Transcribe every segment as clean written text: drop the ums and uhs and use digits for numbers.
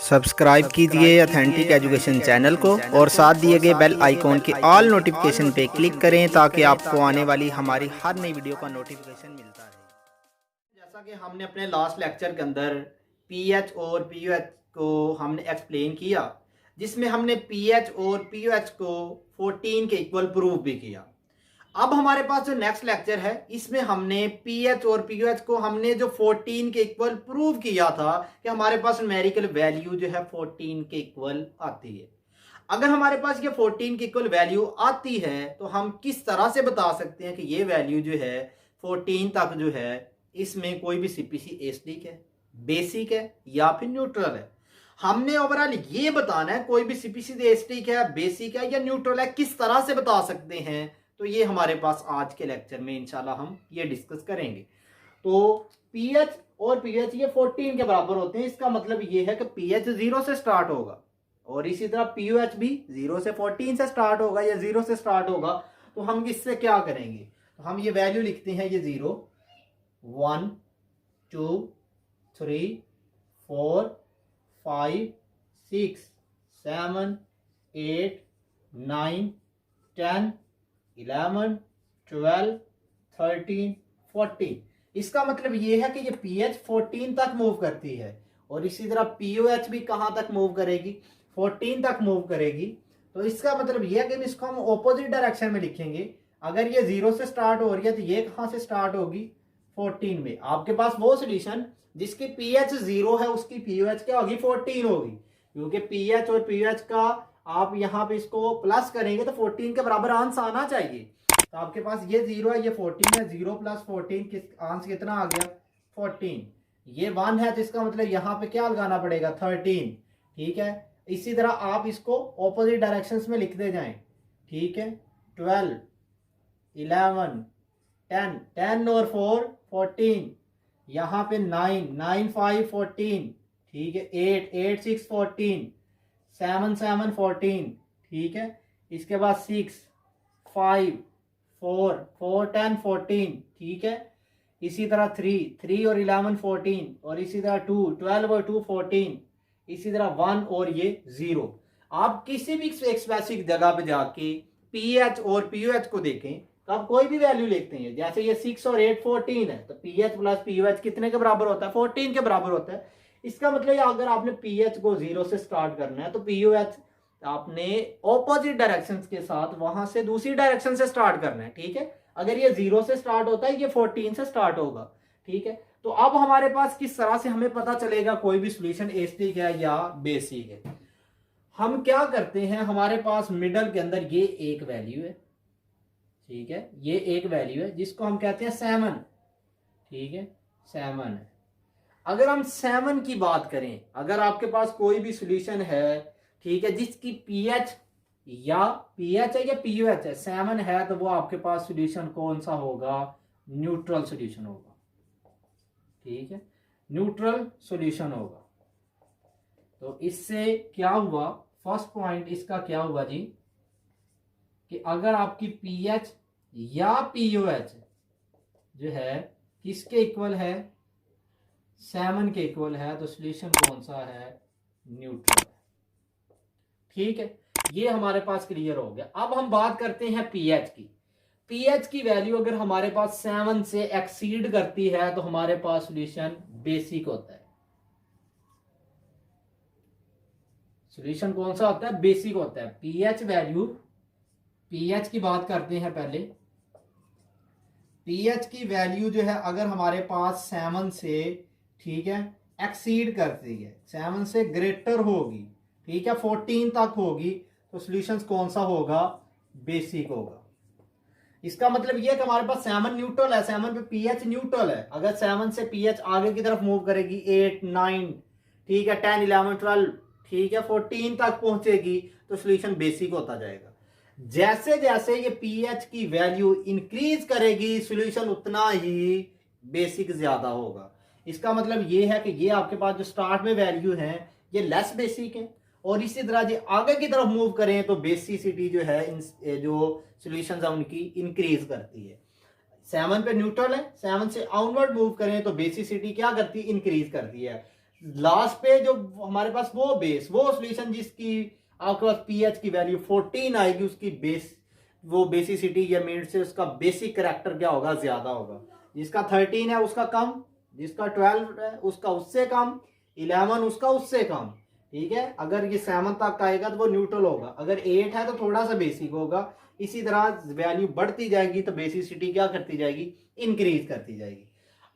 Subscribe कीजिए authentic education channel को और साथ दिए गए बेल आइकॉन के ऑल नोटिफिकेशन पे क्लिक करें ताकि आपको आने वाली हमारी हर नई वीडियो का नोटिफिकेशन मिलता रहे। जैसा कि हमने अपने लास्ट लेक्चर के अंदर पीएच और पीयूएच को हमने एक्सप्लेन किया, जिसमें हमने पीएच और पीयूएच को 14 के इक्वल प्रूव भी किया। अब हमारे पास जो नेक्स्ट लेक्चर है, इसमें हमने पीएच और पीयूएच को हमने जो 14 के इक्वल प्रूव किया था कि हमारे पास न्यूमेरिकल वैल्यू जो है 14 के इक्वल आती है। अगर हमारे पास ये 14 की इक्वल वैल्यू आती है तो हम किस तरह से बता सकते हैं कि ये वैल्यू जो है 14 तक जो है इसमें कोई भी सीपीसी एसिडिक है, बेसिक है या फिर न्यूट्रल है। हमने ओवरऑल ये बताना है कोई भी सीपीसी एसिडिक है, बेसिक है या न्यूट्रल है, किस तरह से बता सकते हैं। तो ये हमारे पास आज के लेक्चर में इंशाल्लाह हम ये डिस्कस करेंगे। तो पीएच और पीएच ये 14 के बराबर होते हैं। इसका मतलब ये है कि पीएच 0 से स्टार्ट होगा और इसी तरह पीयूएच भी 0 से 14 से स्टार्ट होगा या 0 से स्टार्ट होगा। तो हम इससे क्या करेंगे, तो हम ये वैल्यू लिखते हैं, ये 0 1 2 3 4 5 6 7 8 9 10 11 12 13 14। इसका मतलब ये है कि ये पीएच 14 तक मूव करती है और इसी तरह पीओएच भी कहां तक मूव करेगी, 14 तक मूव करेगी। तो इसका मतलब ये है कि इसको हम ऑपोजिट डायरेक्शन में लिखेंगे। अगर ये 0 से स्टार्ट हो रही है तो ये कहां से स्टार्ट होगी, 14 में। आपके पास वो सोल्यूशन जिसकी पीएच 0 है उसकी पीओएच क्या होगी, 14 होगी, क्योंकि पीएच और पीओएच का आप यहाँ पे इसको प्लस करेंगे तो 14 के बराबर आंसर आना चाहिए। तो आपके पास ये 0 है, ये 14 है, 0 प्लस 14 आंसर कितना आ गया, 14। ये 1 है तो इसका मतलब यहाँ पे क्या लगाना पड़ेगा, 13। ठीक है, इसी तरह आप इसको ऑपोजिट डायरेक्शंस में लिखते जाएं। ठीक है, 12 11 10 10 और 4 14, यहाँ पे 9 9 5 14, ठीक है, 8 8 6 14, 7 7 14, ठीक है, इसके बाद 6 5 4 4 10 14, ठीक है, इसी तरह 3 3 और 11 14, और इसी तरह 2 12 और 2 14, इसी तरह 1 और ये 0। आप किसी भी एक स्पेसिफिक जगह पे जाके पीएच और पीयूएच को देखें तो आप कोई भी वैल्यू लेते हैं, जैसे ये 6 और 8 14 है तो पीएच प्लस पीयूएच कितने के बराबर होता है, 14 के बराबर होता है। इसका मतलब अगर आपने पीएच को 0 से स्टार्ट करना है तो पीयूएच आपने ऑपोजिट डायरेक्शन के साथ वहां से दूसरी डायरेक्शन से स्टार्ट करना है। ठीक है, अगर ये 0 से स्टार्ट होता है ये 14 से स्टार्ट होगा। ठीक है, तो अब हमारे पास किस तरह से हमें पता चलेगा कोई भी सॉल्यूशन एसिडिक है या बेसिक है। हम क्या करते हैं, हमारे पास मिडल के अंदर ये एक वैल्यू है, ठीक है, ये एक वैल्यू है जिसको हम कहते हैं 7। ठीक है, 7 है। अगर हम 7 की बात करें, अगर आपके पास कोई भी सॉल्यूशन है, ठीक है, जिसकी पीएच या पीएच है या पीयूएच है 7 है, तो वो आपके पास सॉल्यूशन कौन सा होगा, न्यूट्रल सॉल्यूशन होगा। ठीक है, न्यूट्रल सॉल्यूशन होगा। तो इससे क्या हुआ, फर्स्ट पॉइंट इसका क्या हुआ जी, कि अगर आपकी पीएच या पीयूएच जो है किसके इक्वल है, 7 के इक्वल है, तो सॉल्यूशन कौन सा है, न्यूट्रल है। ठीक है, ये हमारे पास क्लियर हो गया। अब हम बात करते हैं पीएच की। पीएच की वैल्यू अगर हमारे पास 7 से एक्सीड करती है तो हमारे पास सॉल्यूशन बेसिक होता है। सॉल्यूशन कौन सा होता है, बेसिक होता है। पीएच वैल्यू, पीएच की बात करते हैं पहले। पीएच की वैल्यू जो है अगर हमारे पास 7 से, ठीक है, एक्सीड करती है, 7 से ग्रेटर होगी, ठीक है, 14 तक होगी, तो सॉल्यूशन कौन सा होगा, बेसिक होगा। इसका मतलब यह कि हमारे पास 7 न्यूट्रल है, 7 पे पीएच न्यूट्रल है। अगर 7 से पीएच आगे की तरफ मूव करेगी, 8 9, ठीक है, 10 11 12, ठीक है, 14 तक पहुंचेगी तो सॉल्यूशन बेसिक होता जाएगा। जैसे जैसे ये पीएच की वैल्यू इंक्रीज करेगी सॉल्यूशन उतना ही बेसिक ज्यादा होगा। इसका मतलब ये है कि ये आपके पास जो स्टार्ट में वैल्यू है ये लेस बेसिक है, और इसी तरह जो आगे की तरफ मूव करें तो बेसिसिटी जो है जो सॉल्यूशंस है उनकी इंक्रीज करती है। 7 पे न्यूट्रल है, 7 से आउटवर्ड मूव करें तो बेसिसिटी क्या करती है, इंक्रीज करती है। लास्ट पे जो हमारे पास वो बेस, वो सॉल्यूशन जिसकी आपके पास पीएच की वैल्यू 14 आएगी, उसकी बेस, वो बेसिसिटी या मीन से उसका बेसिक करैक्टर क्या होगा, ज्यादा होगा। जिसका 13 है उसका कम, जिसका 12 है उसका उससे कम, 11 उसका उससे कम। ठीक है, अगर ये 7 तक आएगा तो वो न्यूट्रल होगा, अगर 8 है तो थोड़ा सा बेसिक होगा। इसी तरह वैल्यू बढ़ती जाएगी तो बेसिसिटी क्या करती जाएगी, इंक्रीज करती जाएगी।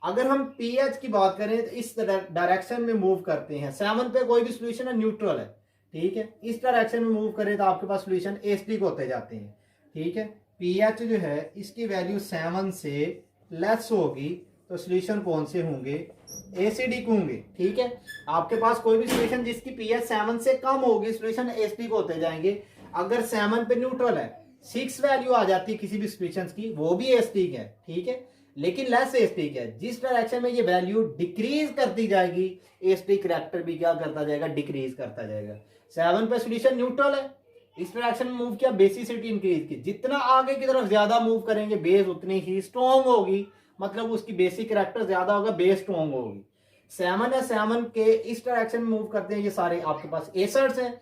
अगर हम पीएच की बात करें तो इस डायरेक्शन में मूव करते हैं, 7 पे कोई भी सोल्यूशन है न्यूट्रल है। ठीक है, इस डायरेक्शन में मूव करें तो आपके पास सोल्यूशन एसिडिक होते जाते हैं। ठीक है, पीएच जो है इसकी वैल्यू 7 से लेस होगी तो सोल्यूशन कौन से होंगे, एसिडिक होंगे। ठीक है, आपके पास कोई भी सोल्यूशन जिसकी पीएच 7 से कम होगी सोल्यूशन एसिडिक होते जाएंगे। अगर 7 पे न्यूट्रल है, 6 वैल्यू आ जाती है किसी भी सोल्यूशन की, वो भी एसिडिक है। ठीक है, लेकिन लेस एसिडिक है। जिस डायरेक्शन में ये वैल्यू डिक्रीज करती जाएगी, एसिडिक करैक्टर भी क्या करता जाएगा, डिक्रीज करता जाएगा। 7 पे सोल्यूशन न्यूट्रल है, इस डायरेक्शन में मूव किया, बेसिसिटी इंक्रीज की। जितना आगे की तरफ ज्यादा मूव करेंगे बेस उतनी ही स्ट्रॉन्ग होगी, मतलब उसकी बेसिक करैक्टर ज्यादा होगा, बेस स्ट्रॉन्ग होगी। 7 है, 7 के इस डायरेक्शन में मूव करते हैं, ये सारे आपके पास एसिड्स हैं।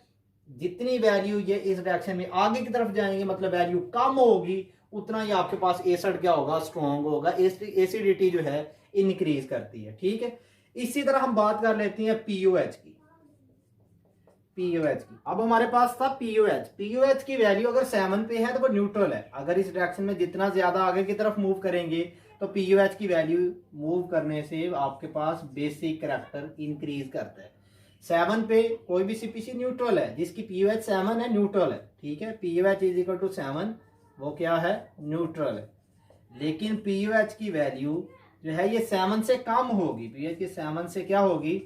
जितनी वैल्यू ये इस डायरेक्शन में आगे की तरफ जाएंगे, मतलब वैल्यू कम होगी, उतना ही आपके पास एसिड क्या होगा, स्ट्रॉन्ग होगा। एसिडिटी जो है इंक्रीज करती है। ठीक है, इसी तरह हम बात कर लेते हैं पीओएच की। अब हमारे पास था पीओएच की वैल्यू अगर 7 पे है तो वो न्यूट्रल है। अगर इस डायरेक्शन में जितना ज्यादा आगे की तरफ मूव करेंगे तो पीओएच की वैल्यू मूव करने से आपके पास बेसिक करैक्टर इंक्रीज करता है। 7 पे कोई भी सीपीसी न्यूट्रल है, जिसकी पीओएच 7 है न्यूट्रल है। ठीक है, पीओएच इज इक्वल टू 7, वो क्या है, न्यूट्रल है। लेकिन पीओएच की वैल्यू जो है ये 7 से कम होगी, पीओएच की 7 से क्या होगी,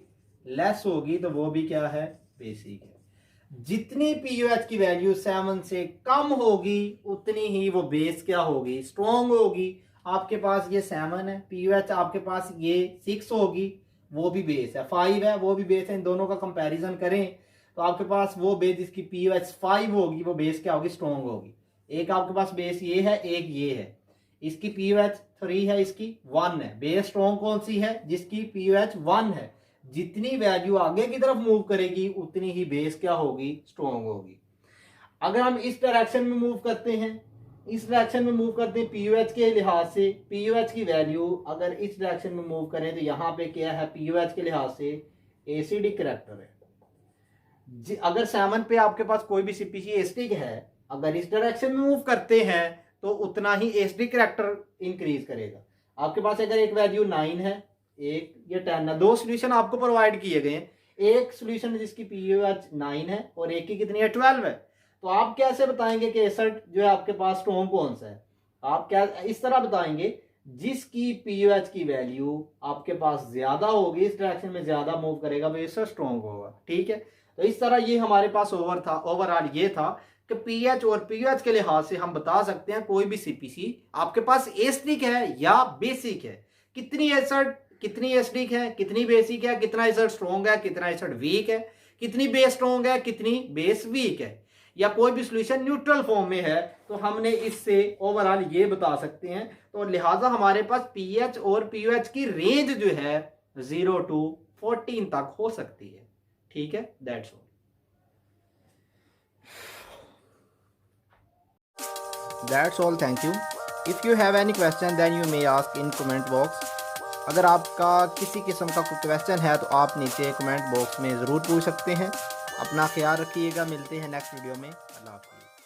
लेस होगी, तो वो भी क्या है, बेसिक है। जितनी पीओएच की वैल्यू 7 से कम होगी उतनी ही वो बेस क्या होगी, स्ट्रॉन्ग होगी। आपके पास ये 7 है, पीओएच आपके पास ये 6 होगी, वो भी बेस है, 5 है, वो भी बेस है। इन दोनों का कंपैरिजन करें तो आपके पास वो बेस जिसकी पीओएच 5 होगी वो बेस क्या होगी, स्ट्रॉन्ग होगी। एक आपके पास बेस ये है, एक ये है, इसकी पीओएच 3 है, इसकी 1 है। बेस स्ट्रॉन्ग कौन सी है, जिसकी पीओएच 1 है। जितनी वैल्यू आगे की तरफ मूव करेगी उतनी ही बेस क्या होगी, स्ट्रॉन्ग होगी। अगर हम इस डायरेक्शन में मूव करते हैं, इस डायरेक्शन में मूव करते हैं पीओएच के लिहाज से, पीओएच की वैल्यू अगर इस डायरेक्शन में मूव करें तो यहाँ पे क्या है, पीओएच के लिहाज से एसिडिक करैक्टर है। अगर 7 पे आपके पास कोई भी सीपीसी एसिडिक है, अगर इस डायरेक्शन में मूव करते हैं तो उतना ही एसिडिक करैक्टर इंक्रीज करेगा। आपके पास अगर एक वैल्यू 9 है, एक या 10 है, दो सोल्यूशन आपको प्रोवाइड किए गए हैं, एक सोल्यूशन जिसकी पीओएच 9 है और एक की कितनी है, 12 है। तो आप कैसे बताएंगे कि एसिड जो है आपके पास स्ट्रॉन्ग कौन सा है, आप क्या इस तरह बताएंगे, जिसकी पीओएच की वैल्यू आपके पास ज्यादा होगी, इस डायरेक्शन में ज्यादा मूव करेगा, वो एसिड स्ट्रॉन्ग होगा। ठीक है, तो इस तरह ये हमारे पास ओवरऑल ये था कि पीएच और पीओएच के लिहाज से हम बता सकते हैं कोई भी सीपीसी आपके पास एसिडिक है या बेसिक है, कितनी एसिड, कितनी एसिडिक है, कितनी बेसिक है, कितना एसिड स्ट्रॉन्ग है, कितना एसिड वीक है, कितनी बेस स्ट्रॉन्ग है, कितनी बेस वीक है, या कोई भी सॉल्यूशन न्यूट्रल फॉर्म में है, तो हमने इससे ओवरऑल ये बता सकते हैं। तो लिहाजा हमारे पास पीएच और पीओएच की रेंज जो है 0 to 14 तक हो सकती है। ठीक है, that's all. That's all, thank you. If you have any question then you may ask in comment box. अगर आपका किसी किस्म का कोई क्वेश्चन है तो आप नीचे कमेंट बॉक्स में ज़रूर पूछ सकते हैं। अपना ख्याल रखिएगा, मिलते हैं नेक्स्ट वीडियो में। अल्लाह हाफ़िज़।